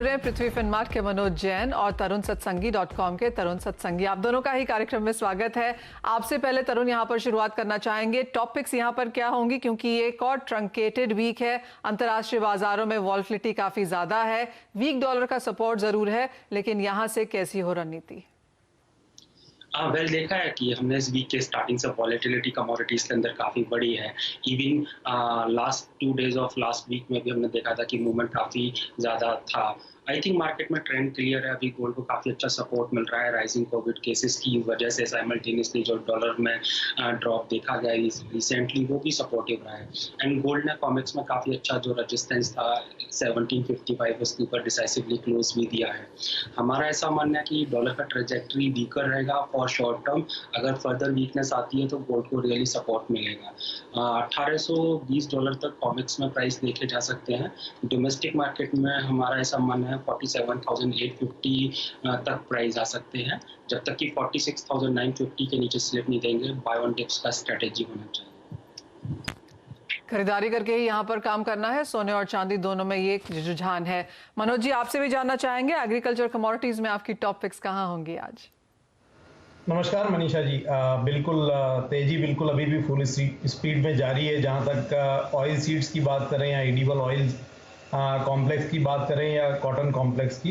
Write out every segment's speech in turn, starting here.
पृथ्वी फिनमार्ट के मनोज जैन और तरुण सत्संगी.com के तरुण सत्संगी, आप दोनों का ही कार्यक्रम में स्वागत है। आपसे पहले तरुण यहां पर शुरुआत करना चाहेंगे, टॉपिक्स यहां पर क्या होंगी, क्योंकि ये एक और ट्रंकेटेड वीक है। अंतर्राष्ट्रीय बाजारों में वॉल्टिलिटी काफी ज्यादा है, वीक डॉलर का सपोर्ट जरूर है, लेकिन यहां से कैसी हो रणनीति? वेल देखा है कि हमने इस वीक के स्टार्टिंग से वॉलेटिलिटी कमोडिटीज के अंदर काफ़ी बड़ी है। Even last 2 days of last week में भी हमने देखा था कि मूवमेंट काफ़ी ज़्यादा था। आई थिंक मार्केट में ट्रेंड क्लियर है, अभी गोल्ड को काफ़ी अच्छा सपोर्ट मिल रहा है। राइजिंग कोविड केसेस की वजह से साइमल्टेनियसली जो डॉलर में ड्रॉप देखा गया रिसेंटली, वो भी सपोर्टिव रहा है। एंड गोल्ड ने कॉमिक्स में काफ़ी अच्छा जो रेजिस्टेंस था 1755, उसके ऊपर डिसाइसिवली क्लोज भी दिया है। हमारा ऐसा मानना है कि डॉलर का ट्रेजेक्ट्री वीकर रहेगा फॉर शॉर्ट टर्म। अगर फर्दर वीकनेस आती है तो गोल्ड को रियली सपोर्ट मिलेगा। $1820 तक कॉमिक्स में प्राइस देखे जा सकते हैं। डोमेस्टिक मार्केट में हमारा ऐसा मानना है 47,850 तक प्राइस आ सकते हैं, जब तक कि 46,950 के नीचे स्लिप नहीं देंगे। बाय ऑन डिप्स का स्ट्रेटेजी होना चाहिए। खरीदारी करके ही यहाँ पर काम करना है। सोने और चांदी दोनों में ये रुझान है। मनोज जी, आपसे भी जानना चाहेंगे, एग्रीकल्चर कमोडिटीज में आपकी टॉप पिक्स कहाँ होंगी आज? नमस्कार मनीषा जी। बिल्कुल तेजी बिल्कुल अभी भी फुल स्पीड में जारी है। जहां तक ऑयल सीड्स की बात करें या एडिबल ऑयल कॉम्प्लेक्स की बात करें या कॉटन कॉम्प्लेक्स की,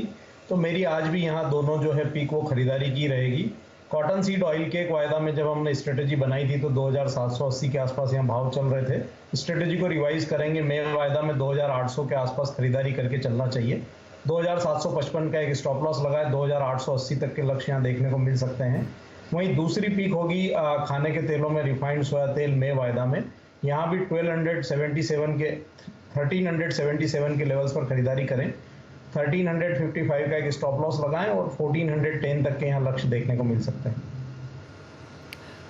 तो मेरी आज भी यहाँ दोनों जो है पीक वो खरीदारी की रहेगी। कॉटन सीड ऑयल के एक वायदा में जब हमने स्ट्रेटेजी बनाई थी तो 2780 के आसपास यहाँ भाव चल रहे थे। स्ट्रेटेजी को रिवाइज करेंगे, मेन वायदा में 2800 के आसपास खरीदारी करके चलना चाहिए। 2755 का एक स्टॉप लॉस लगा है, 2880 तक के लक्ष्य यहाँ देखने को मिल सकते हैं। वहीं दूसरी पीक होगी खाने के तेलों में, रिफाइंड सोया तेल में वायदा में। यहाँ भी 1377 के लेवल्स पर खरीदारी करें। 1355 का एक स्टॉप लॉस लगाएं और 1410 तक के यहाँ लक्ष्य देखने को मिल सकते हैं।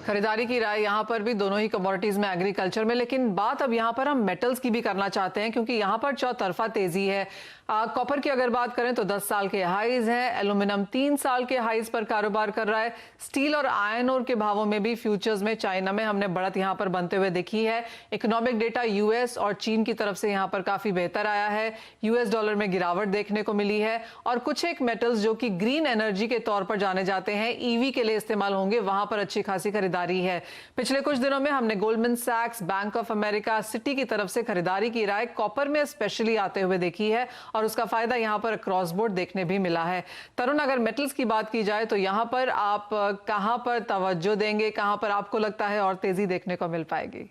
खरीदारी की राय यहाँ पर भी दोनों ही कमोडिटीज में, एग्रीकल्चर में। लेकिन बात अब यहाँ पर हम मेटल्स की भी करना चाहते हैं, क्योंकि यहाँ पर चौतरफा तेजी है। कॉपर की अगर बात करें तो 10 साल के हाईज हैं, एल्यूमिनियम 3 साल के हाईज पर कारोबार कर रहा है। स्टील और आयरन ओर के भावों में भी फ्यूचर्स में चाइना में हमने बढ़त यहाँ पर बनते हुए देखी है। इकोनॉमिक डेटा यूएस और चीन की तरफ से यहाँ पर काफी बेहतर आया है। यूएस डॉलर में गिरावट देखने को मिली है, और कुछ एक मेटल्स जो कि ग्रीन एनर्जी के तौर पर जाने जाते हैं, ईवी के लिए इस्तेमाल होंगे, वहां पर अच्छी खासी खरीदारी है। पिछले कुछ दिनों में हमने गोल्डमैन सैक्स, बैंक ऑफ अमेरिका, सिटी की तरफ से खरीदारी की राय कॉपर में स्पेशली आते हुए देखी है, और उसका फायदा यहां पर क्रॉस बोर्ड देखने भी मिला है। तरुण, अगर मेटल्स की बात की जाए तो यहां पर आप कहां पर तवज्जो देंगे, कहां पर आपको लगता है और तेजी देखने को मिल पाएगी?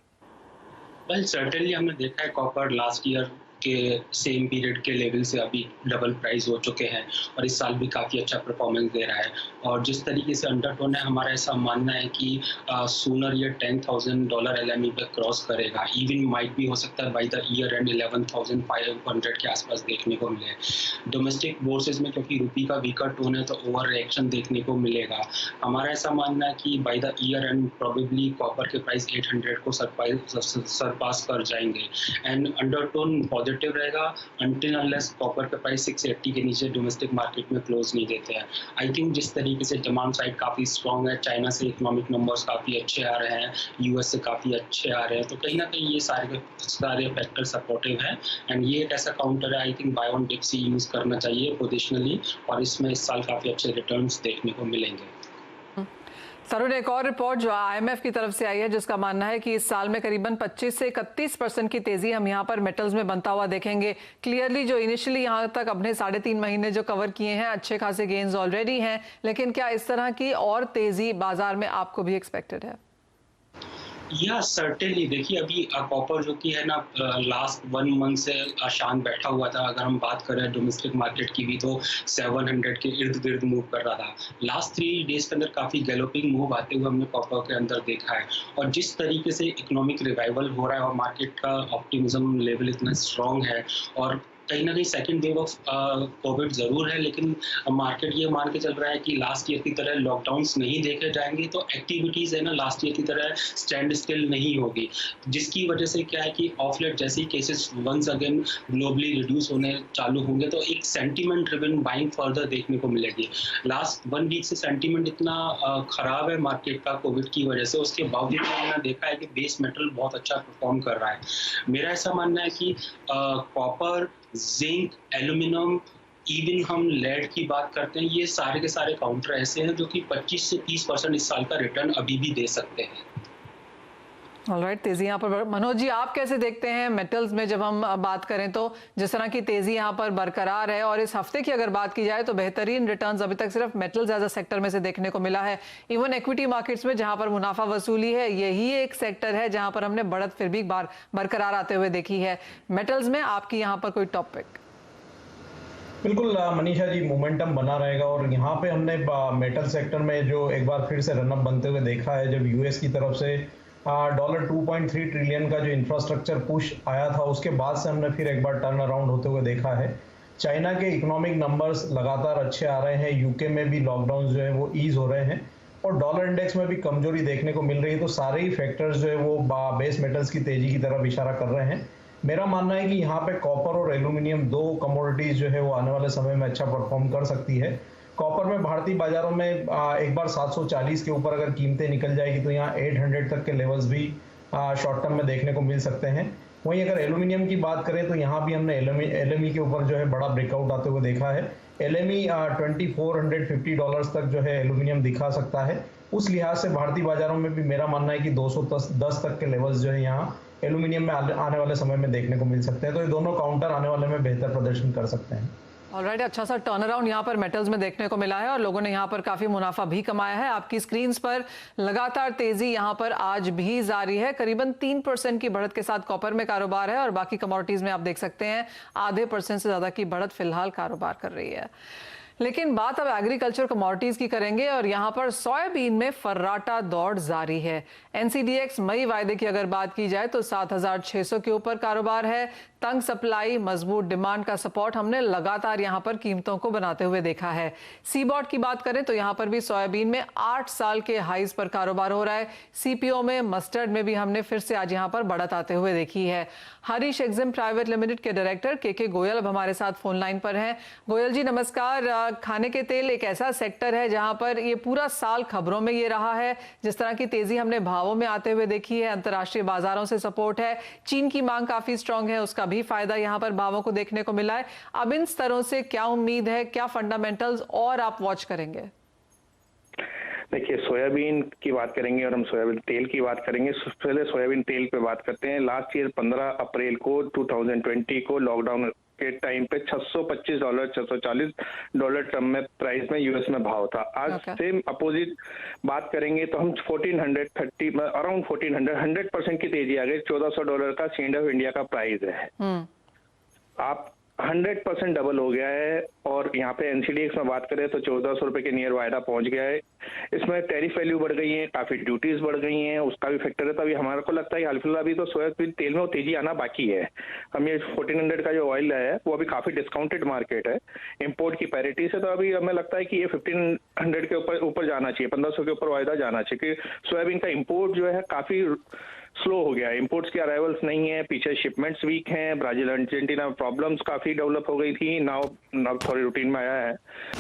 वेल सर्टेनली हमने देखा है कॉपर लास्ट ईयर के सेम पीरियड के लेवल से अभी डबल प्राइस हो चुके हैं, और इस साल भी काफ़ी अच्छा परफॉर्मेंस दे रहा है। और जिस तरीके से अंडरटोन है, हमारा ऐसा मानना है कि सूनर ये $10,000 LME पे क्रॉस करेगा। इवन माइट भी हो सकता है बाई द ईयर एंड 11,500 के आसपास देखने को मिले। डोमेस्टिक बोर्सेज में क्योंकि रुपी का वीकर टोन है तो ओवर रिएक्शन देखने को मिलेगा। हमारा ऐसा मानना है कि by the year and probably copper के प्राइस 800 को सरपास कर जाएंगे। एंड अंडरटोन पॉजिटिव रहेगा अनटिल अनलेस कॉपर का प्राइस 680 के नीचे डोमेस्टिक मार्केट में क्लोज नहीं देते हैं। आई थिंक जिस तरीके से डिमांड साइड काफ़ी स्ट्रॉन्ग है, चाइना से इकोनॉमिक नंबर्स काफ़ी अच्छे आ रहे हैं, यूएस से काफ़ी अच्छे आ रहे हैं, तो कहीं ना कहीं ये सारे फैक्टर सपोर्टिव हैं। एंड ये एक ऐसा काउंटर है, I think by on dips he use करना चाहिए पोजिशनली, और इसमें इस साल काफ़ी अच्छे रिटर्न्स देखने को मिलेंगे। तरुण, एक और रिपोर्ट जो आईएमएफ की तरफ से आई है, जिसका मानना है कि इस साल में करीबन 25 से 31% की तेजी हम यहाँ पर मेटल्स में बनता हुआ देखेंगे। क्लियरली जो इनिशियली यहाँ तक अपने 3.5 महीने जो कवर किए हैं, अच्छे खासे गेन्स ऑलरेडी हैं, लेकिन क्या इस तरह की और तेजी बाजार में आपको भी एक्सपेक्टेड है? या सर्टेनली देखिए, अभी कॉपर जो कि है ना लास्ट 1 मंथ से शांत बैठा हुआ था। अगर हम बात करें डोमेस्टिक मार्केट की भी तो 700 के इर्द गिर्द मूव कर रहा था। लास्ट 3 डेज के अंदर काफ़ी गैलोपिंग मूव आते हुए हमने कॉपर के अंदर देखा है। और जिस तरीके से इकोनॉमिक रिवाइवल हो रहा है और मार्केट का ऑप्टिमिज्म लेवल इतना स्ट्रॉन्ग है, और कहीं ना कहीं सेकेंड वेव ऑफ कोविड ज़रूर है, लेकिन मार्केट ये मान के चल रहा है कि लास्ट ईयर की तरह लॉकडाउन्स नहीं देखे जाएंगे, तो एक्टिविटीज़ है ना लास्ट ईयर की तरह स्टैंड स्टिल नहीं होगी, जिसकी वजह से क्या है कि ऑफ लेट जैसे ही cases once again globally reduce होने चालू होंगे तो एक सेंटीमेंट ड्रिवन बाइंग फर्दर देखने को मिलेगी। लास्ट 1 वीक से सेंटीमेंट इतना ख़राब है मार्केट का कोविड की वजह से, उसके बावजूद मैंने देखा है कि बेस मेटल बहुत अच्छा परफॉर्म कर रहा है। मेरा ऐसा मानना है कि कॉपर, जिंक, एल्यूमिनियम, इवन हम लेड की बात करते हैं, ये सारे के सारे काउंटर ऐसे हैं जो कि 25 से 30% इस साल का रिटर्न अभी भी दे सकते हैं। ऑलराइट, तेजी यहाँ पर मनोज जी, आप कैसे देखते हैं मेटल्स में जब हम बात करें तो जिस तरह की तेजी यहाँ पर बरकरार है, और इस हफ्ते की अगर बात की जाए तो बेहतरीन रिटर्न्स अभी तक सिर्फ मेटल्स एज अ सेक्टर में से देखने को मिला है। इवन इक्विटी मार्केट्स में जहां पर मुनाफा वसूली है, यही एक सेक्टर है जहां पर हमने बढ़त फिर भी बरकरार आते हुए देखी है। मेटल्स में आपकी यहाँ पर कोई टॉपिक? बिल्कुल मनीषा जी, मोमेंटम बना रहेगा और यहाँ पे हमने मेटल सेक्टर में जो एक बार फिर से रनअप बनते हुए देखा है, जब यूएस की तरफ से डॉलर 2.3 ट्रिलियन का जो इंफ्रास्ट्रक्चर पुश आया था, उसके बाद से हमने फिर एक बार टर्न अराउंड होते हुए देखा है। चाइना के इकोनॉमिक नंबर्स लगातार अच्छे आ रहे हैं, यूके में भी लॉकडाउन जो है वो ईज हो रहे हैं और डॉलर इंडेक्स में भी कमजोरी देखने को मिल रही है। तो सारे ही फैक्टर्स जो है वो बेस मेटल्स की तेजी की तरफ इशारा कर रहे हैं। मेरा मानना है कि यहाँ पे कॉपर और एल्यूमिनियम, दो कमोडिटीज जो है वो आने वाले समय में अच्छा परफॉर्म कर सकती है। कॉपर में भारतीय बाजारों में एक बार 740 के ऊपर अगर कीमतें निकल जाएगी तो यहाँ 800 तक के लेवल्स भी शॉर्ट टर्म में देखने को मिल सकते हैं। वहीं अगर एल्यूमिनियम की बात करें तो यहाँ भी हमने एलएमई के ऊपर जो है बड़ा ब्रेकआउट आते हुए देखा है। एलएमई $2450 तक जो है एल्यूमिनियम दिखा सकता है। उस लिहाज से भारतीय बाजारों में भी मेरा मानना है कि 210 तक के लेवल्स जो है यहाँ एल्यूमिनियम में आने वाले समय में देखने को मिल सकते हैं। तो ये दोनों काउंटर आने वाले में बेहतर प्रदर्शन कर सकते हैं। ऑलराइट, अच्छा सा टर्न अराउंड यहाँ पर मेटल्स में देखने को मिला है और लोगों ने यहाँ पर काफी मुनाफा भी कमाया है। आपकी स्क्रीन पर लगातार तेजी यहाँ पर आज भी जारी है। करीबन 3% की बढ़त के साथ कॉपर में कारोबार है और बाकी कमोडिटीज में आप देख सकते हैं आधे % से ज्यादा की बढ़त फिलहाल कारोबार कर रही है। लेकिन बात अब एग्रीकल्चर कमोडिटीज की करेंगे और यहां पर सोयाबीन में फर्राटा दौड़ जारी है। एनसीडीएक्स मई वायदे की अगर बात की जाए तो 7,600 के ऊपर कारोबार है। तंग सप्लाई, मजबूत डिमांड का सपोर्ट हमने लगातार यहां पर कीमतों को बनाते हुए देखा है। सीबॉट की बात करें तो यहां पर भी सोयाबीन में 8 साल के हाईज पर कारोबार हो रहा है। सीपीओ में, मस्टर्ड में भी हमने फिर से आज यहां पर बढ़त आते हुए देखी है। हरीश एक्जिम प्राइवेट लिमिटेड के डायरेक्टर के गोयल अब हमारे साथ फोन लाइन पर हैं। गोयल जी नमस्कार। खाने के तेल एक ऐसा सेक्टर है जहां पर ये पूरा साल खबरों में ये रहा है। जिस तरह की तेजी हमने भावों में आते हुए देखी है, अंतर्राष्ट्रीय बाजारों से सपोर्ट है, चीन की मांग काफी स्ट्रांग है, उसका भी फायदा यहां पर भावों को देखने को मिला है। अब इन स्तरों से क्या उम्मीद है, क्या फंडामेंटल्स और आप वॉच करेंगे? देखिए, सोयाबीन की बात करेंगे और हम सोयाबीन तेल की बात करेंगे। पहले सोयाबीन तेल पे बात करते हैं। लास्ट ईयर 15 अप्रैल को 2020 को लॉकडाउन के टाइम पे $625 $640 टन में प्राइस में यूएस में भाव था। आज सेम अपोजिट बात करेंगे तो हम 1430 अराउंड 1400 100% की तेजी आ गई। $1400 का सीएंड ऑफ इंडिया का प्राइस है। आप 100% डबल हो गया है। और यहाँ पे एनसीडीएक्स में बात करें तो 1400 रुपए के नियर वायदा पहुंच गया है। इसमें टैरिफ वैल्यू बढ़ गई है, काफी ड्यूटीज बढ़ गई हैं, उसका भी फैक्टर है। तभी हमारे को लगता है कि फिलहाल अभी तो सोयाबीन तेल में वो तेजी आना बाकी है। हम ये 1400 का जो ऑयल है वो अभी काफी डिस्काउंटेड मार्केट है इंपोर्ट की पैरिटी से। तो अभी हमें लगता है कि ये 1500 के ऊपर जाना चाहिए, 1500 के ऊपर वायदा जाना चाहिए। कि सोयाबीन का इम्पोर्ट जो है काफी स्लो हो गया है। इंपोर्ट्स की अराइवल्स नहीं है, पीछे शिपमेंट्स वीक हैं। ब्राजील, अर्जेंटीना प्रॉब्लम्स काफी डेवलप हो गई थी, नाउ थोड़ी रूटीन में आया है।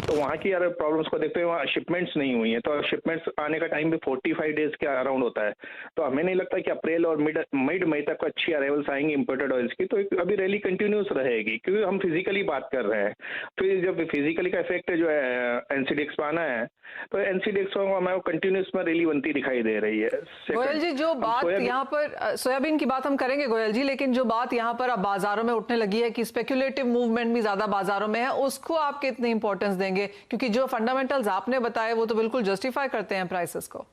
तो वहाँ की प्रॉब्लम्स को देखते हुए वहाँ शिपमेंट्स नहीं हुई है। तो शिपमेंट्स आने का टाइम भी 45 डेज के अराउंड होता है। तो हमें नहीं लगता कि अप्रैल और मिड मई तक अच्छी अराइवल्स आएंगी इंपोर्टेड ऑयल्स की। तो अभी रैली कंटिन्यूस रहेगी क्योंकि हम फिजिकली बात कर रहे हैं। फिर जब फिजिकली का इफेक्ट जो है एनसीडीएक्स पर आना है तो एनसीडीएक्स को हमें कंटिन्यूस में रैली बनती दिखाई दे रही है। गोयल जी, जो बात यहाँ पर सोयाबीन की बात हम करेंगे गोयल जी, लेकिन जो बात यहाँ पर अब बाजारों में उठने लगी है कि स्पेक्युलेटिव मूवमेंट भी ज्यादा बाजारों में है, उसको आप कितनी इंपॉर्टेंस देंगे? क्योंकि जो फंडामेंटल्स आपने बताए वो तो बिल्कुल जस्टिफाई करते हैं प्राइसेस को।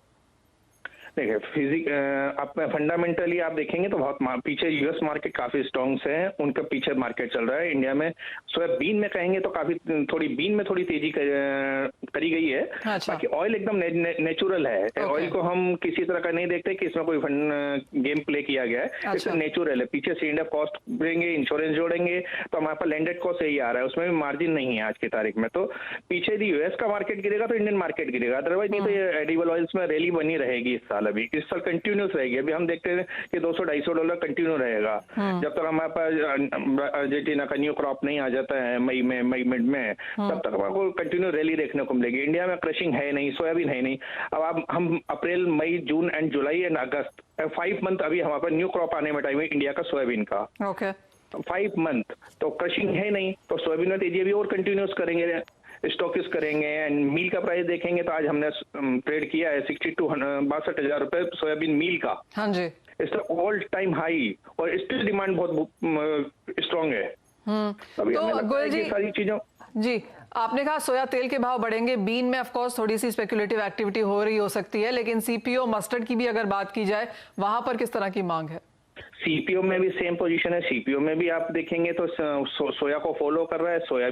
देखिए, आप फंडामेंटली आप देखेंगे तो बहुत पीछे यूएस मार्केट काफी स्ट्रॉन्ग से है, उनका पीछे मार्केट चल रहा है। इंडिया में सोयाबीन में कहेंगे तो काफी बीन में थोड़ी तेजी करी गई है। अच्छा। बाकी ऑयल एकदम नेचुरल है। ऑयल को हम किसी तरह का नहीं देखते कि इसमें कोई गेम प्ले किया गया है। अच्छा। इसमें नेचुरल है। पीछे सीएंड ऑफ कॉस्ट देंगे, इंश्योरेंस जोड़ेंगे तो हमारे पास लैंडेड कॉस्ट यही आ रहा है, उसमें भी मार्जिन नहीं है आज की तारीख में। तो पीछे यदि यूएस का मार्केट गिरेगा तो इंडियन मार्केट गिरेगा, अदरवाइज नहीं तो ये एडिबल ऑयल्स में रैली बनी रहेगी इस साल। अभी इस साल कंटिन्यूस रहेगी। अभी हम देखते हैं कि $200-250 कंटिन्यू रहेगा जब तक हमारे पास अर्जेंटीना का न्यू क्रॉप नहीं आ जाता है मई मिड में, तब तक हमारे को कंटिन्यू रैली देखने को मिलेगी। इंडिया में क्रशिंग है नहीं, सोयाबीन है नहीं। अब हम अप्रैल, मई, जून एंड जुलाई एंड अगस्त 5 मंथ अभी हमारे पास न्यू क्रॉप आने में टाइम है इंडिया का सोयाबीन का। ओके। 5 मंथ, तो क्रशिंग है नहीं, तो सोयाबीन में तेजी अभी और कंटिन्यूस करेंगे, स्टॉकिस करेंगे। एंड मील का प्राइस देखेंगे तो आज हमने ट्रेड किया है 62,000 रुपए सोयाबीन मील का। हाँ जी, इसका ऑल टाइम हाई और स्टिल डिमांड बहुत स्ट्रांग है। अभी हमें तो लगता गोयल है कि जी, सारी चीजों जी आपने कहा सोया तेल के भाव बढ़ेंगे, बीन में ऑफ कोर्स थोड़ी सी स्पेकुलेटिव एक्टिविटी हो रही हो सकती है, लेकिन सीपीओ मस्टर्ड की भी अगर बात की जाए वहां पर किस तरह की मांग है? सीपीओ में भी सेम पोजीशन है। सीपीओ में भी आप देखेंगे तो सोया को फॉलो कर रहा है, सोया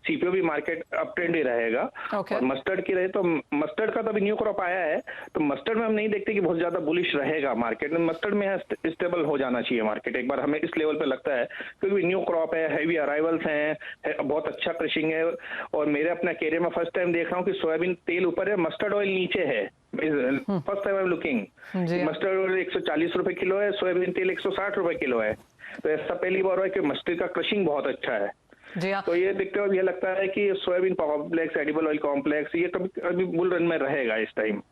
सीपीओ भी मार्केट अप ट्रेंड ही रहेगा। Okay. और मस्टर्ड की रहे तो मस्टर्ड का तो अभी न्यू क्रॉप आया है, तो मस्टर्ड में हम नहीं देखते कि बहुत ज्यादा बुलिश रहेगा मार्केट में। मस्टर्ड में स्टेबल हो जाना चाहिए मार्केट, एक बार हमें इस लेवल पे लगता है, क्योंकि न्यू क्रॉप है, हैवी अराइवल्स हैं, बहुत अच्छा क्रशिंग है। और मेरे अपना कैरियर में फर्स्ट टाइम देख रहा हूँ कि सोयाबीन तेल ऊपर है, मस्टर्ड ऑयल नीचे है। First time I am looking, mustard oil 140 रुपए किलो है, सोयाबीन तेल 160 रुपए किलो है। तो ऐसा पहली बार हुआ है कि मस्टर्ड का क्रशिंग बहुत अच्छा है। जी हाँ, तो ये देखते हुए ये लगता है कि soybean complex, edible oil complex, ये कभी बुल रन में रहेगा इस टाइम।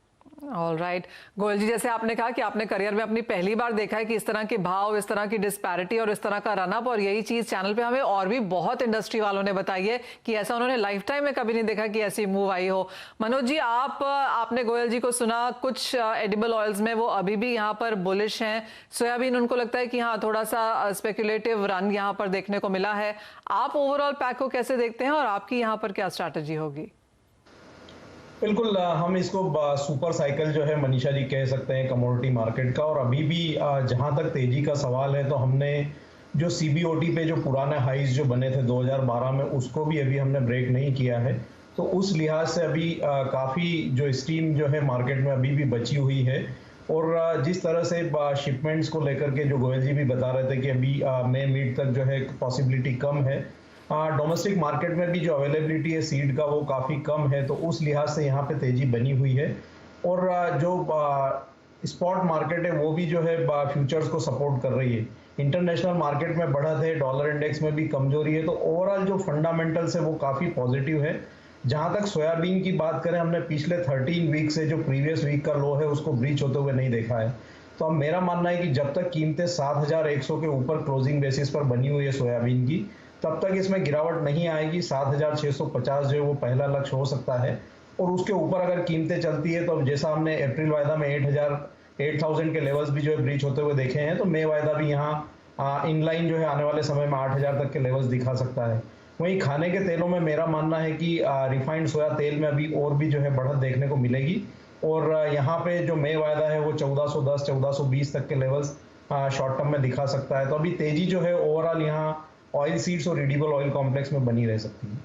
ऑल राइट गोयल जी, जैसे आपने कहा कि आपने करियर में अपनी पहली बार देखा है कि इस तरह के भाव, इस तरह की डिस्पैरिटी और इस तरह का रनअप, और यही चीज चैनल पे हमें और भी बहुत इंडस्ट्री वालों ने बताई है कि ऐसा उन्होंने लाइफ टाइम में कभी नहीं देखा कि ऐसी मूव आई हो। मनोज जी, आपने गोयल जी को सुना, कुछ एडिबल ऑयल्स में वो अभी भी यहाँ पर बुलिश हैं, सोयाबीन उनको लगता है कि हाँ थोड़ा सा स्पेकुलेटिव रन यहाँ पर देखने को मिला है। आप ओवरऑल पैक को कैसे देखते हैं और आपकी यहाँ पर क्या स्ट्रैटेजी होगी? बिल्कुल, हम इसको सुपर साइकिल जो है मनीषा जी कह सकते हैं कमोडिटी मार्केट का। और अभी भी जहां तक तेजी का सवाल है, तो हमने जो सीबीओटी पे जो पुराने हाइज जो बने थे 2012 में, उसको भी अभी हमने ब्रेक नहीं किया है। तो उस लिहाज से अभी काफ़ी जो स्टीम जो है मार्केट में अभी भी बची हुई है। और जिस तरह से शिपमेंट्स को लेकर के जो गोयल जी भी बता रहे थे कि अभी मई मिड तक जो है पॉसिबिलिटी कम है, डोमेस्टिक मार्केट में भी जो अवेलेबिलिटी है सीड का वो काफ़ी कम है, तो उस लिहाज से यहाँ पे तेजी बनी हुई है। और जो स्पॉट मार्केट है वो भी जो है फ्यूचर्स को सपोर्ट कर रही है। इंटरनेशनल मार्केट में बढ़त है, डॉलर इंडेक्स में भी कमजोरी है, तो ओवरऑल जो फंडामेंटल्स है वो काफ़ी पॉजिटिव है। जहाँ तक सोयाबीन की बात करें, हमने पिछले 13 वीक से जो प्रीवियस वीक का लो है उसको ब्रीच होते हुए नहीं देखा है। तो अब मेरा मानना है कि जब तक कीमतें 7,100 के ऊपर क्लोजिंग बेसिस पर बनी हुई है सोयाबीन की, तब तक इसमें गिरावट नहीं आएगी। 7,650 जो है वो पहला लक्ष्य हो सकता है। और उसके ऊपर अगर कीमतें चलती है, तो जैसा हमने अप्रैल वायदा में 8,000 के लेवल्स भी जो है ब्रीच होते हुए देखे हैं, तो मई वायदा भी यहाँ इनलाइन जो है आने वाले समय में 8,000 तक के लेवल्स दिखा सकता है। वहीं खाने के तेलों में मेरा मानना है कि रिफाइंड सोया तेल में अभी और भी जो है बढ़त देखने को मिलेगी। और यहाँ पे जो मई वायदा है वो 1410 1420 तक के लेवल्स शॉर्ट टर्म में दिखा सकता है। तो अभी तेजी जो है ओवरऑल यहाँ ऑयल सीड्स और एडिबल ऑयल कॉम्प्लेक्स में बनी रह सकती है।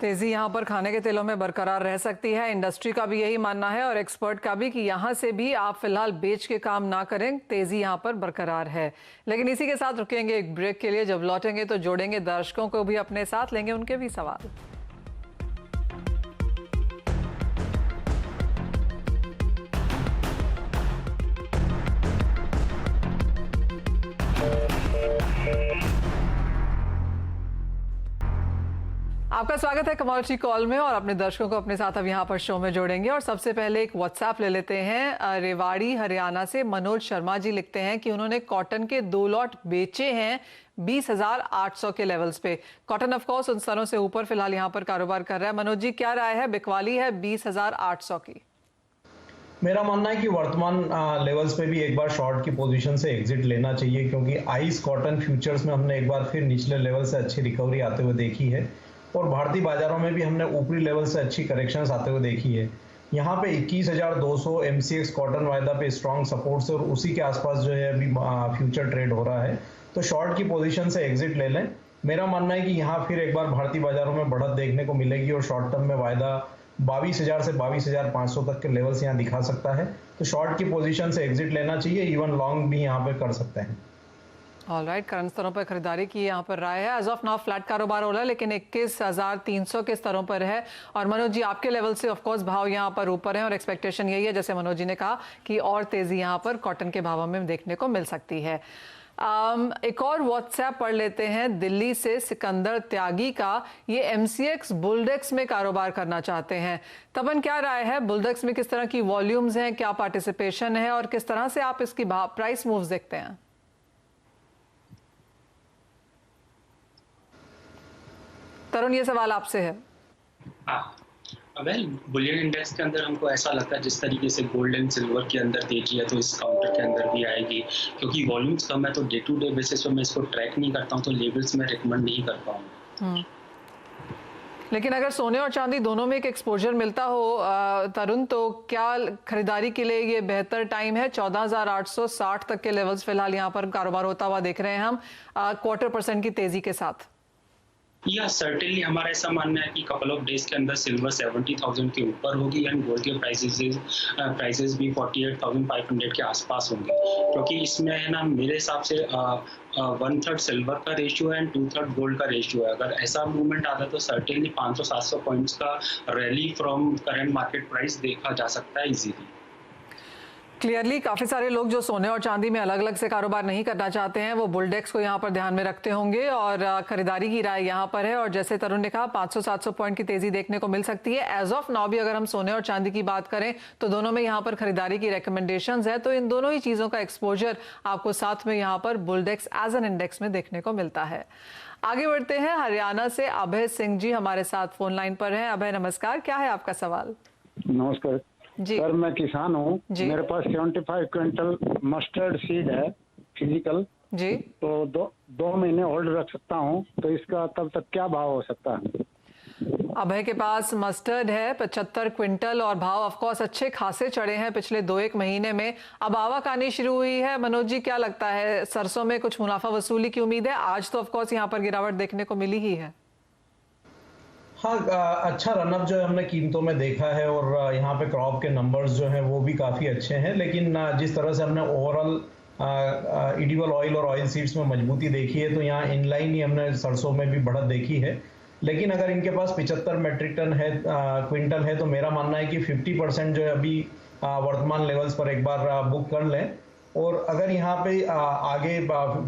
तेजी यहाँ पर खाने के तेलों में बरकरार रह सकती है, इंडस्ट्री का भी यही मानना है और एक्सपर्ट का भी कि यहाँ से भी आप फिलहाल बेच के काम ना करें, तेजी यहाँ पर बरकरार है। लेकिन इसी के साथ रुकेंगे एक ब्रेक के लिए, जब लौटेंगे तो जोड़ेंगे दर्शकों को भी अपने साथ, लेंगे उनके भी सवाल। आपका स्वागत है कमोडिटी कॉल में और अपने दर्शकों को अपने साथ अब यहाँ पर शो में जोड़ेंगे। और सबसे पहले एक व्हाट्सएप ले लेते हैं। रेवाड़ी हरियाणा से मनोज शर्मा जी लिखते हैं कि उन्होंने कॉटन के 2 लॉट बेचे हैं 20,800 के लेवल्स पे। कॉटन ऑफ कोर्स उन स्तरों से ऊपर फिलहाल यहाँ पर कारोबार कर रहा है। मनोज जी, क्या राय है? बिकवाली है 20,800 की। मेरा मानना है कि वर्तमान लेवल्स पे भी एक बार शॉर्ट की पोजीशन से एग्जिट लेना चाहिए, क्योंकि आइस कॉटन फ्यूचर्स में हमने एक बार फिर निचले लेवल से अच्छी रिकवरी आते हुए देखी है। और भारतीय बाजारों में भी हमने ऊपरी लेवल से अच्छी करेक्शंस आते हुए देखी है। यहाँ पे 21,200 MCX कॉटन वायदा पे स्ट्रॉन्ग सपोर्ट से और उसी के आसपास जो है अभी फ्यूचर ट्रेड हो रहा है, तो शॉर्ट की पोजीशन से एग्जिट ले लें। मेरा मानना है कि यहाँ फिर एक बार भारतीय बाजारों में बढ़त देखने को मिलेगी और शॉर्ट टर्म में वायदा 22,000 से 22,500 तक के लेवल्स यहाँ दिखा सकता है। तो शॉर्ट की पोजीशन से एग्जिट लेना चाहिए, इवन लॉन्ग भी यहाँ पे कर सकते हैं। ऑलराइट, करंट स्तरों पर खरीदारी की यहाँ पर राय है। एज ऑफ नाउ फ्लैट कारोबार हो रहा है, लेकिन 21,300 के स्तरों पर है। और मनोज जी, आपके लेवल से ऑफ कोर्स भाव यहाँ पर ऊपर है और एक्सपेक्टेशन यही है, जैसे मनोज जी ने कहा, कि और तेजी यहाँ पर कॉटन के भावों में देखने को मिल सकती है। एक और व्हाट्सएप पढ़ लेते हैं दिल्ली से सिकंदर त्यागी का। ये MCX बुलडेक्स में कारोबार करना चाहते हैं। तबन, क्या राय है? बुलडेक्स में किस तरह की वॉल्यूम्स हैं, क्या पार्टिसिपेशन है और किस तरह से आप इसकी प्राइस मूव्स देखते हैं? तरुण, ये सवाल आपसे है। हाँ, वेल बुलियन इंडेक्स के अंदर हमको ऐसा लगता है जिस तरीके से गोल्ड एंड सिल्वर के अंदर तेजी है तो इस काउंटर के अंदर भी आएगी, क्योंकि वॉल्यूम्स कम है तो डे टू डे बेसिस पे मैं इसको ट्रैक नहीं करता हूँ, तो लेवल्स में रिकमेंड नहीं करता हूँ। लेकिन अगर सोने और चांदी दोनों में एक एक्सपोजर मिलता हो तरुण, तो क्या खरीदारी के लिए ये बेहतर टाइम है? 14,860 तक के लेवल्स फिलहाल यहाँ पर कारोबार होता हुआ देख रहे हैं हम, 0.25% की तेजी के साथ। या सर्टेनली हमारा ऐसा मानना है कि कपल ऑफ डेज के अंदर सिल्वर 70,000 के ऊपर होगी एंड गोल्ड के प्राइसेस भी 48,500 के आसपास होंगे, क्योंकि इसमें है ना मेरे हिसाब से 1/3 सिल्वर का रेशियो एंड 2/3 गोल्ड का रेशियो है। अगर ऐसा मूवमेंट आता है तो सर्टेनली 500-700 पॉइंट्स का rally from current market price देखा जा सकता है इजीली। क्लियरली काफी सारे लोग जो सोने और चांदी में अलग अलग से कारोबार नहीं करना चाहते हैं वो बुलडेक्स को यहाँ पर ध्यान में रखते होंगे और खरीदारी की राय यहाँ पर है। और जैसे तरुण ने कहा 500-700 पॉइंट की तेजी देखने को मिल सकती है। एज ऑफ नाउ भी अगर हम सोने और चांदी की बात करें तो दोनों में यहाँ पर खरीदारी की रिकमेंडेशंस है, तो इन दोनों ही चीजों का एक्सपोजर आपको साथ में यहाँ पर बुलडेक्स एज एन इंडेक्स में देखने को मिलता है। आगे बढ़ते हैं, हरियाणा से अभय सिंह जी हमारे साथ फोन लाइन पर हैं। अभय नमस्कार, क्या है आपका सवाल? नमस्कार जी सर, मैं किसान हूँ। मेरे पास 75 क्विंटल मस्टर्ड सीड है फिजिकल जी, तो दो महीने होल्ड रख सकता हूँ, तो इसका तब तक क्या भाव हो सकता है? अभय के पास मस्टर्ड है 75 क्विंटल और भाव ऑफ कोर्स अच्छे खासे चढ़े हैं पिछले 2-1 महीने में। अब आवक आनी शुरू हुई है। मनोज जी, क्या लगता है, सरसों में कुछ मुनाफा वसूली की उम्मीद है? आज तो ऑफ कोर्स यहाँ पर गिरावट देखने को मिली ही है। हाँ, अच्छा रनअप जो है हमने कीमतों में देखा है और यहाँ पे क्रॉप के नंबर्स जो हैं वो भी काफ़ी अच्छे हैं, लेकिन जिस तरह से हमने ओवरऑल एडिबल ऑयल और ऑयल सीड्स में मजबूती देखी है तो यहाँ इनलाइन ही हमने सरसों में भी बढ़त देखी है। लेकिन अगर इनके पास 75 मेट्रिक टन है क्विंटल है तो मेरा मानना है कि 50% जो है अभी वर्तमान लेवल्स पर एक बार बुक कर लें। और अगर यहाँ पे आगे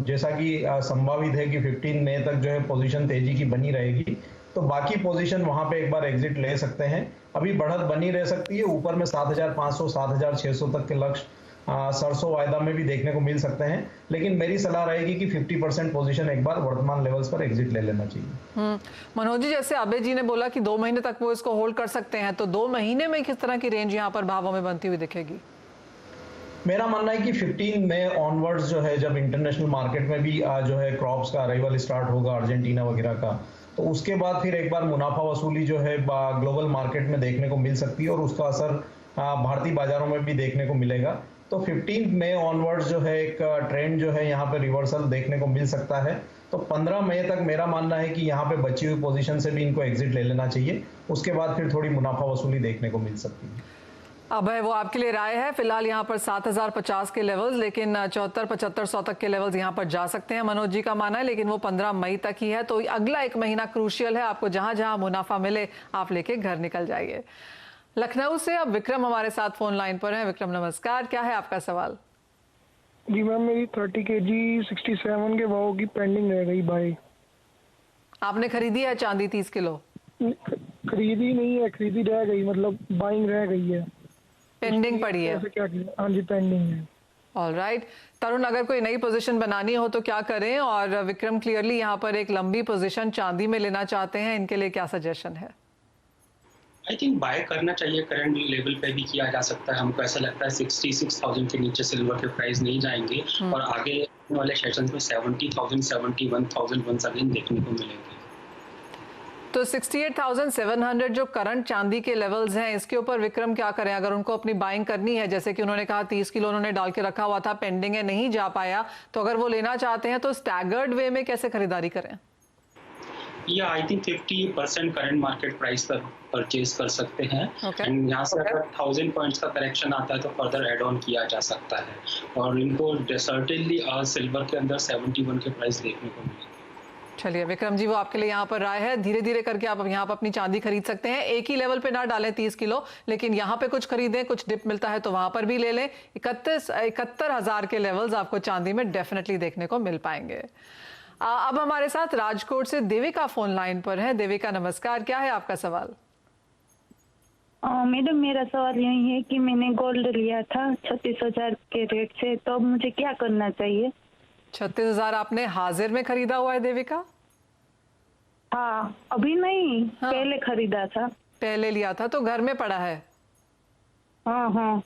जैसा कि संभावित है कि 15 मई तक जो है पोजीशन तेजी की बनी रहेगी तो बाकी पोजीशन वहां पे एक बार एग्जिट ले सकते हैं। अभी बढ़त बनी रह सकती है, ऊपर में 7,500 7,600 तक के लक्ष्य सरसों वायदा में भी देखने को मिल सकते हैं, लेकिन मेरी सलाह रहेगी कि 50% पोजीशन एक बार वर्तमान लेवल्स पर एग्जिट ले लेना चाहिए। मनोज जी, जैसे अभय जी ने बोला कि 2 महीने तक वो इसको होल्ड कर सकते हैं, तो 2 महीने में किस तरह की रेंज यहाँ पर भावों में बनती हुई दिखेगी? मेरा मानना है कि 15 मई ऑनवर्ड्स जो है, जब इंटरनेशनल मार्केट में भी जो है क्रॉप्स का अराइवल स्टार्ट होगा अर्जेंटीना वगैरह का, तो उसके बाद फिर एक बार मुनाफा वसूली जो है ग्लोबल मार्केट में देखने को मिल सकती है और उसका असर भारतीय बाजारों में भी देखने को मिलेगा। तो 15 मई ऑनवर्ड्स जो है एक ट्रेंड जो है यहाँ पे रिवर्सल देखने को मिल सकता है। तो 15 मई तक मेरा मानना है कि यहाँ पे बची हुई पोजीशन से भी इनको एग्जिट ले लेना चाहिए, उसके बाद फिर थोड़ी मुनाफा वसूली देखने को मिल सकती है। अब वो आपके लिए राय है। फिलहाल यहाँ पर 7,050 के लेवल्स, लेकिन 74-75 तक के लेवल्स यहाँ पर जा सकते हैं, मनोज जी का मानना है, लेकिन वो 15 मई तक ही है। तो अगला 1 महीना क्रूशियल है, आपको जहां जहां मुनाफा मिले आप लेके घर निकल जाइए। लखनऊ से अब विक्रम हमारे साथ फोन लाइन पर है। विक्रम नमस्कार, क्या है आपका सवाल? जी मैम, मेरी 30 kg 67 के भाव की पेंडिंग रह गई बाई। आपने खरीदी है चांदी 30 किलो? खरीदी नहीं है, खरीदी रह गई, मतलब बाइंग रह गई है, पेंडिंग पड़ी है। क्या किया? हाँ जी, पेंडिंग है। ऑलराइट तरुण, अगर कोई नई पोजीशन बनानी हो तो क्या करें? और विक्रम क्लियरली यहाँ पर एक लंबी पोजीशन चांदी में लेना चाहते हैं, इनके लिए क्या सजेशन है? आई थिंक बाय करना चाहिए, करंट लेवल पे भी किया जा सकता है। हमको ऐसा लगता है 66,000 के नीचे सिल्वर के प्राइस नहीं जाएंगे और आगे वाले सेशन में 70,000 71,000 वंस अगेन देखने को मिलेंगे। तो 68,700 जो करंट चांदी के लेवल्स हैं, इसके ऊपर विक्रम क्या करें? अगर उनको अपनी बाइंग करनी है, जैसे कि उन्होंने कहा 30 किलो उन्होंने डाल के रखा हुआ था, पेंडिंग है, नहीं जा पाया, तो अगर वो लेना चाहते हैं तो स्टैगर्ड वे में कैसे खरीदारी करें? या I think 50% current market price पर परचेज कर सकते हैं एंड यहाँ से अगर 1000 पॉइंट्स का करेक्शन आता है तो फर्दर एड ऑन किया जा सकता है और इनको सर्टेनली सिल्वर के अंदर 71 के प्राइस देखने को मिलेंगे। चलिए विक्रम जी, वो आपके लिए यहाँ पर राय है। धीरे धीरे करके आप यहाँ पर अपनी चांदी खरीद सकते हैं, एक ही लेवल पे ना डालें 30 किलो, लेकिन यहाँ पे कुछ खरीदें, कुछ डिप मिलता है तो वहां पर भी ले लें। 71,000 के लेवल्स आपको चांदी में डेफिनेटली देखने को मिल पाएंगे। अब हमारे साथ राजकोट से देविका फोन लाइन पर है। देविका नमस्कार, क्या है आपका सवाल? मैडम, मेरा सवाल यही है कि मैंने गोल्ड लिया था 36,000 के रेट से, तो अब मुझे क्या करना चाहिए? 36,000 आपने हाजिर में खरीदा हुआ है देविका? हाँ अभी नहीं, हाँ। पहले खरीदा था। पहले लिया था तो घर में पड़ा है। हाँ हाँ।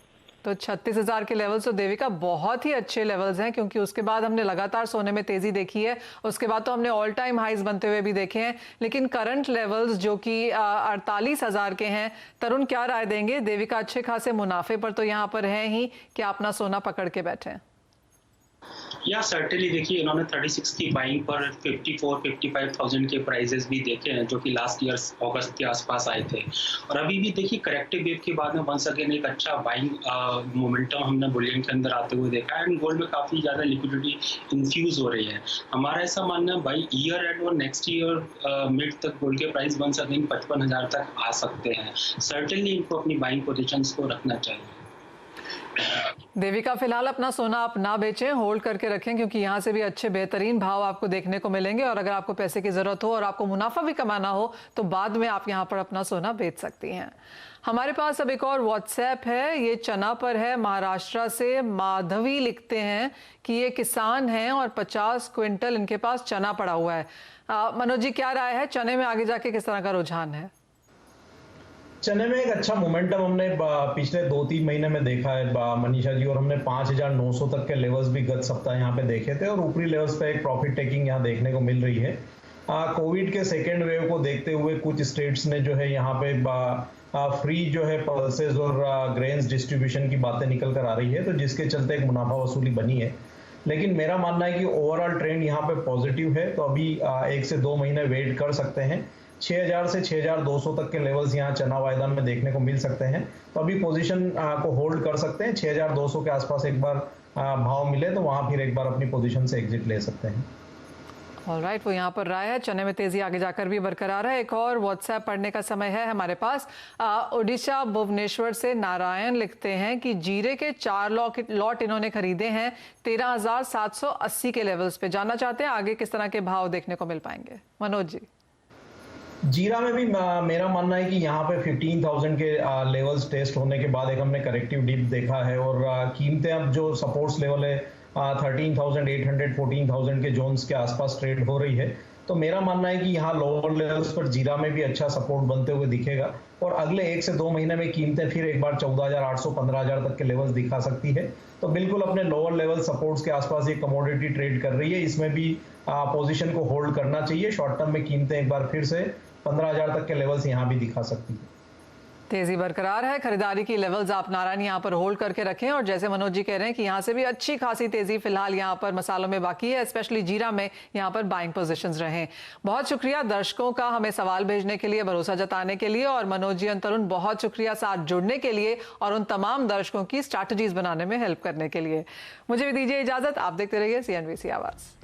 तो 36,000 के लेवल्स तो देविका बहुत ही अच्छे लेवल्स हैं, क्योंकि उसके बाद हमने लगातार सोने में तेजी देखी है। उसके बाद तो हमने ऑल टाइम हाइज बनते हुए भी देखे हैं, लेकिन करंट लेवल्स जो कि 48,000 के हैं। तरुण क्या राय देंगे? देविका अच्छे खासे मुनाफे पर तो यहाँ पर है ही, कि अपना सोना पकड़ के बैठे हैं। या सर्टेनली देखिए, इन्होंने 36 की बाइंग पर 54-55,000 के प्राइजेस भी देखे हैं, जो कि लास्ट ईयर अगस्त के आसपास आए थे। और अभी भी देखिए, करेक्टिव वेव के बाद में वंस अगेन एक अच्छा बाइंग मोमेंटम हमने बुलियन के अंदर आते हुए देखा है, एंड गोल्ड में काफी ज्यादा लिक्विडिटी इन्फ्यूज हो रही है। हमारा ऐसा मानना है बाई ईयर एंड और नेक्स्ट ईयर मिड तक गोल्ड के प्राइस वंस अगेन 55,000 तक आ सकते हैं। सर्टेनली इनको अपनी बाइंग पोजिशंस को रखना चाहिए। देविका, फिलहाल अपना सोना आप ना बेचें, होल्ड करके रखें, क्योंकि यहाँ से भी अच्छे बेहतरीन भाव आपको देखने को मिलेंगे। और अगर आपको पैसे की जरूरत हो और आपको मुनाफा भी कमाना हो तो बाद में आप यहाँ पर अपना सोना बेच सकती हैं। हमारे पास अब एक और व्हाट्सएप है, ये चना पर है। महाराष्ट्र से माधवी लिखते हैं कि ये किसान हैं और 50 क्विंटल इनके पास चना पड़ा हुआ है। मनोज जी, क्या राय है? चने में आगे जाके किस तरह का रुझान है? चने में एक अच्छा मोमेंटम हमने पिछले 2-3 महीने में देखा है मनीषा जी, और हमने 5,900 तक के लेवल्स भी गत सप्ताह यहाँ पे देखे थे, और ऊपरी लेवल्स पे एक प्रॉफिट टेकिंग यहाँ देखने को मिल रही है। कोविड के सेकेंड वेव को देखते हुए कुछ स्टेट्स ने जो है यहाँ पे फ्री जो है पल्सेस और ग्रेन्स डिस्ट्रीब्यूशन की बातें निकल कर आ रही है, तो जिसके चलते एक मुनाफा वसूली बनी है। लेकिन मेरा मानना है कि ओवरऑल ट्रेंड यहाँ पे पॉजिटिव है, तो अभी 1 से 2 महीने वेट कर सकते हैं। 6,000 से 6,200 तक के लेवल्स यहाँ चना वायदा में देखने को मिल सकते हैं, तो अभी पोजीशन को होल्ड कर सकते हैं। 6,200 के आसपास एक बार भाव मिले तो वहां फिर एक बार अपनी पोजीशन से एग्जिट ले सकते हैं। ऑलराइट, वो यहाँ पर राय है। चने में तेजी आगे जाकर भी बरकरार है। एक और व्हाट्सएप पढ़ने का समय है हमारे पास। ओडिशा भुवनेश्वर से नारायण लिखते हैं कि जीरे के 4 लॉट इन्होंने खरीदे हैं 13,780 के लेवल्स पे। जानना चाहते हैं आगे किस तरह के भाव देखने को मिल पाएंगे। मनोज जी। जीरा में भी मेरा मानना है कि यहाँ पे 15,000 के लेवल्स टेस्ट होने के बाद एक हमने करेक्टिव डिप देखा है, और कीमतें अब जो सपोर्ट्स लेवल है 13,800 14,000 के जोन्स के आसपास ट्रेड हो रही है। तो मेरा मानना है कि यहाँ लोअर लेवल्स पर जीरा में भी अच्छा सपोर्ट बनते हुए दिखेगा, और अगले 1 से 2 महीने में कीमतें फिर एक बार 14,800 15,000 तक के लेवल्स दिखा सकती है। तो बिल्कुल अपने लोअर लेवल सपोर्ट्स के आसपास ये कमोडिटी ट्रेड कर रही है, इसमें भी पोजीशन को होल्ड करना चाहिए। शॉर्ट टर्म में कीमतें एक बार फिर से 15,000 तक के लेवल्स यहाँ भी दिखा सकती है। तेजी बरकरार है। खरीदारी की लेवल्स आप नारायण यहाँ पर होल्ड करके रखें, और जैसे मनोज जी कह रहे हैं कि यहाँ से भी अच्छी खासी तेजी फिलहाल यहाँ पर मसालों में बाकी है, स्पेशली जीरा में यहाँ पर बाइंग पोजीशंस रहें। बहुत शुक्रिया दर्शकों का हमें सवाल भेजने के लिए, भरोसा जताने के लिए, और मनोज जी तरुण बहुत शुक्रिया साथ जुड़ने के लिए और उन तमाम दर्शकों की स्ट्रैटेजीज बनाने में हेल्प करने के लिए। मुझे भी दीजिए इजाजत। आप देखते रहिए CNBC आवाज।